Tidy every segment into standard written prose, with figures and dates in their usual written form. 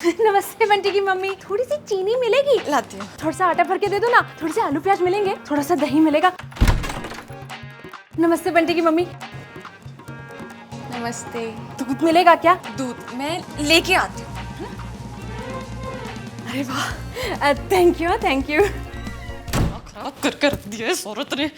नमस्ते बंटी की मम्मी, थोड़ी सी चीनी मिलेगी? लाती हूँ। थोड़ा सा आटा भर के दे दो ना, थोड़े से आलू प्याज मिलेंगे, थोड़ा सा दही मिलेगा। नमस्ते बंटी की मम्मी। नमस्ते। दूध मिलेगा क्या? दूध मैं लेके आती हूँ। अरे वाह, थैंक यू। खराब कर दिया है इस औरत ने,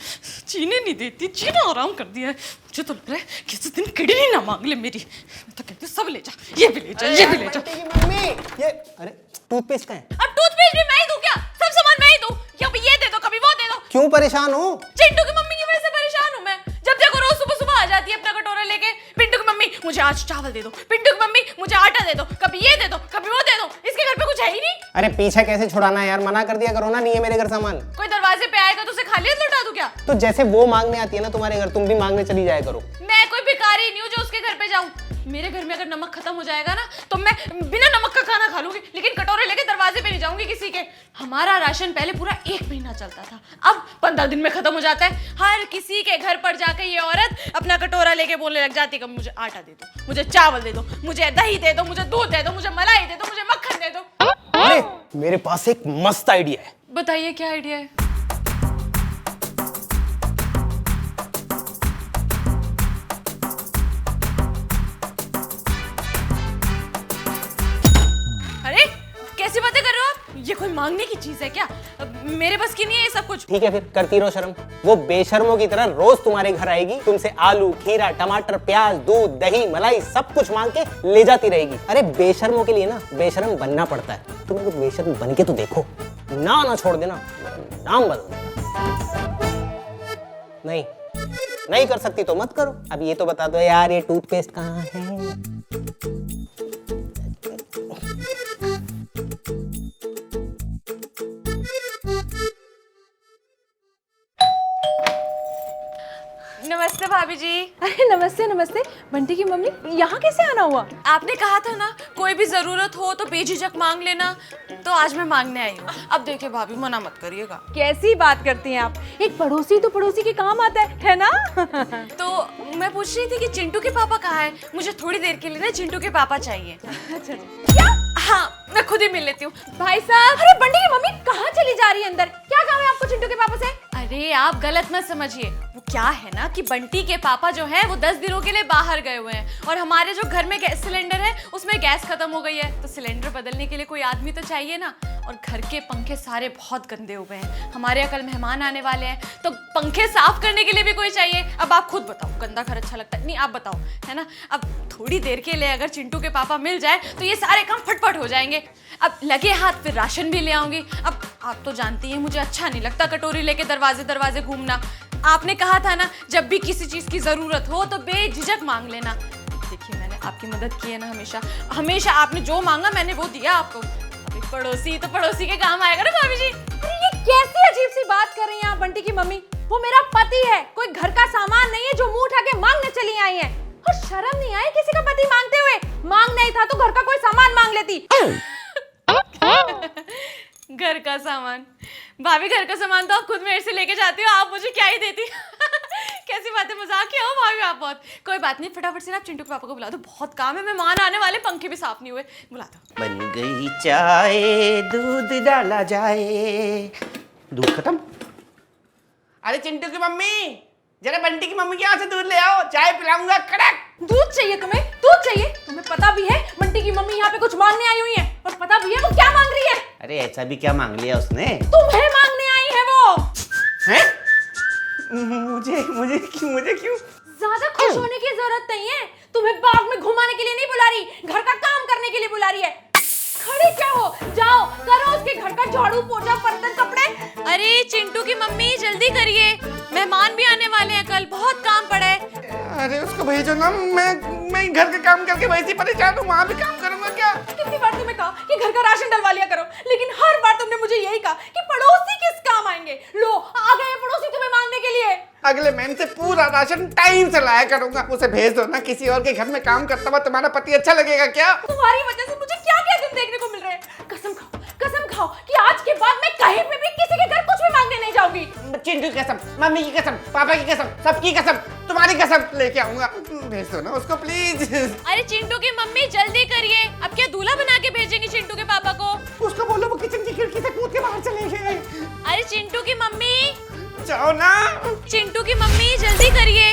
चीनी नहीं देती, चीनी आराम कर दिया है। मुझे तो लग रहा है किसी दिन किडनी ना मांग ले मेरी। मैं तो कहती हूँ सब ले जा, ये भी ले जा, ये भी ले जा। मम्मी ये अरे टूथपेस्ट का है। अब टूथपेस्ट भी मैं ही दूँ क्या? सब सामान मैं ही दूँ? कभी ये दे दो, कभी वो दे दो। क्यों परेशान हो? चिंटू की मम्मी की वजह से परेशान हूँ मैं। जब देखो रोज सुबह सुबह आ जाती है अपना कटोरा लेके। पिंटू की मम्मी मुझे आज चावल दे दो, पिंटू की मम्मी मुझे आटा दे दो, कभी ये दे दो, कभी वो दे दो। इसके घर पे कुछ है ही नहीं। अरे पीछे कैसे छुड़ाना है यार, मना कर दिया करो ना, नहीं है मेरे घर सामान। कोई दरवाजे पे आएगा तो उसे खाली हाथ लौटा दूं क्या? तो जैसे वो मांगने आती है ना तुम्हारे घर, तुम भी मांगने चली जाया करो। मैं कोई भिखारी नहीं हूँ जो उसके घर पे जाऊं। मेरे घर में अगर नमक खत्म हो जाएगा ना तो मैं बिना नमक का खाना खा लूंगी, लेकिन कटोरे लेके दरवाजे पे नहीं जाऊंगी किसी के। हमारा राशन पहले पूरा 1 महीना चलता था, अब 15 दिन में खत्म हो जाता है। हर किसी के घर पर जाकर ये औरत अपना कटोरा लेके बोलने लग जाती है कि मुझे आटा दे दो, मुझे चावल दे दो, मुझे दही दे दो, मुझे दूध दे दो, मुझे मलाई दे दो, मुझे मक्खन दे दो। अरे मेरे पास एक मस्त आइडिया है। बताइए क्या आइडिया है? अरे कैसी बातें कर रहे हो आप? ये कोई मांगने की चीज है क्या? मेरे बस की नहीं है ये सब कुछ। ठीक है फिर करती रहो शर्म। वो बेशर्मों की तरह रोज तुम्हारे घर आएगी, तुमसे आलू, खीरा, टमाटर, प्याज, दूध, दही, मलाई सब कुछ मांग के ले जाती रहेगी। अरे बेशर्मों के लिए ना बेशर्म बनना पड़ता है। तुम कुछ बेशर्म बन के तो देखो, ना छोड़ देना, नाम बदल देना। नहीं कर सकती तो मत करो। अब ये तो बता दो यार, ये टूथपेस्ट कहाँ है? नमस्ते भाभी जी। अरे नमस्ते बंटी की मम्मी, यहाँ कैसे आना हुआ? आपने कहा था ना कोई भी जरूरत हो तो बेझिझक मांग लेना, तो आज मैं मांगने आई हूँ। अब देखिए भाभी, मना मत करिएगा। कैसी बात करती हैं आप? एक पड़ोसी तो पड़ोसी के काम आता है ना? तो मैं पूछ रही थी कि चिंटू के पापा कहाँ हैं? मुझे थोड़ी देर के लिए ना चिंटू के पापा चाहिए। अच्छा क्या? हाँ, मैं खुद ही मिल लेती हूँ। भाई साहब, अरे बंटी की मम्मी कहाँ चली जा रही है अंदर? क्या काम है आपको चिंटू के पापा से? अरे आप गलत मत समझिए। वो क्या है ना कि बंटी के पापा जो है वो 10 दिनों के लिए बाहर गए हुए हैं, और हमारे जो घर में गैस सिलेंडर है उसमें गैस खत्म हो गई है, तो सिलेंडर बदलने के लिए कोई आदमी तो चाहिए ना। और घर के पंखे सारे बहुत गंदे हो गए हैं, हमारे यहाँ कल मेहमान आने वाले हैं, तो पंखे साफ करने के लिए भी कोई चाहिए। अब आप खुद बताओ, गंदा घर अच्छा लगता है? नहीं आप बताओ, है ना? अब थोड़ी देर के लिए अगर चिंटू के पापा मिल जाए तो ये सारे काम फटफट हो जाएंगे। अब लगे हाथ फिर राशन भी ले आऊंगी। अब आप तो जानती हैं मुझे अच्छा नहीं लगता कटोरी लेके दरवाजे दरवाजे घूमना। आपने कहा था ना जब भी किसी चीज की जरूरत हो तो बेझिझक मांग लेना। देखिए मैंने आपकी मदद की है ना, हमेशा आपने जो मांगा मैंने वो दिया आपको। अभी पड़ोसी तो पड़ोसी के काम आएगा ना भाभी जी। अरे ये कैसी अजीब सी बात कर रही हैं आप बंटी की मम्मी? वो मेरा पति है, कोई घर का सामान नहीं है जो मुंह उठा के मांगने चली आई है। और शर्म नहीं आई किसी का पति मांगते हुए? मांग नहीं था तो घर का कोई सामान मांग लेती। घर का सामान? भाभी घर का सामान तो आप खुद मेरे से लेके जाती हो, आप मुझे क्या ही देती? कैसी बातें, मजाक किया हो भाभी आप बहुत। कोई बात नहीं, फटाफट से ना आप चिंटू के पापा को बुला दो, बहुत काम है, मेहमान आने वाले, पंखे भी साफ नहीं हुए। बुला दो। बन गई चाय, दूध डाला जाए। दूध खत्म? अरे चिंटू की मम्मी, जरा बंटी की मम्मी के यहाँ से दूध ले आओ, चाय पिलाऊंगा कड़क। दूध चाहिए तुम्हें? दूध चाहिए? तुम्हें पता भी है बंटी की मम्मी यहाँ पे कुछ मांगने आई हुई है, और पता भी है वो क्या मांग रही है? अरे ऐसा भी क्या मांग लिया उसने? तुम्हें मांगने आई है वो। हैं? मुझे क्यों? ज्यादा खुश होने की जरूरत नहीं है, तुम्हें बाग में घुमाने के लिए नहीं बुला रही, घर का काम करने के लिए बुला रही है। खड़ी क्या हो, जाओ करो उसके घर का झाड़ू पोछा बर्तन कपड़े। अरे चिंटू की मम्मी जल्दी करिए, मेहमान भी आने वाले हैं कल, बहुत काम पड़ा है। अरे उसको भेजो ना, मैं घर का काम करके वैसे परेशान हूँ, वहाँ भी काम करूंगा क्या? कितनी बार तुम्हें कहा कि घर का राशन डलवा लिया करो, लेकिन हर बार तुमने मुझे यही कहा कि पड़ोसी किस काम आएंगे। लो आ गए पड़ोसी तुम्हें मांगने के लिए। अगले महीने से पूरा राशन टाइम से लाया करूंगा। उसे भेज दो ना, किसी और के घर में काम करता हुआ तुम्हारा पति अच्छा लगेगा क्या? तुम्हारी वजह से मुझे क्या क्या दिन देखने को मिल रहे हैं। कसम खाओ कि आज के बाद मैं कहीं पे भी किसी के घर कुछ भी मांगने नहीं जाऊंगी। चिंटू की कसम, मम्मी की कसम, पापा की कसम, सबकी कसम, तुम्हारी कसम लेके आऊंगा। भेज दो ना उसको प्लीज। अरे चिंटू की मम्मी जल्दी करिए, अब क्या दूल्हा बना के भेजेंगे चिंटू के पापा को? उसको बोलो वो किचन की खिड़की से कूद के बाहर चले गए। अरे चिंटू की मम्मी, जाओ ना। चिंटू की मम्मी जल्दी करिए।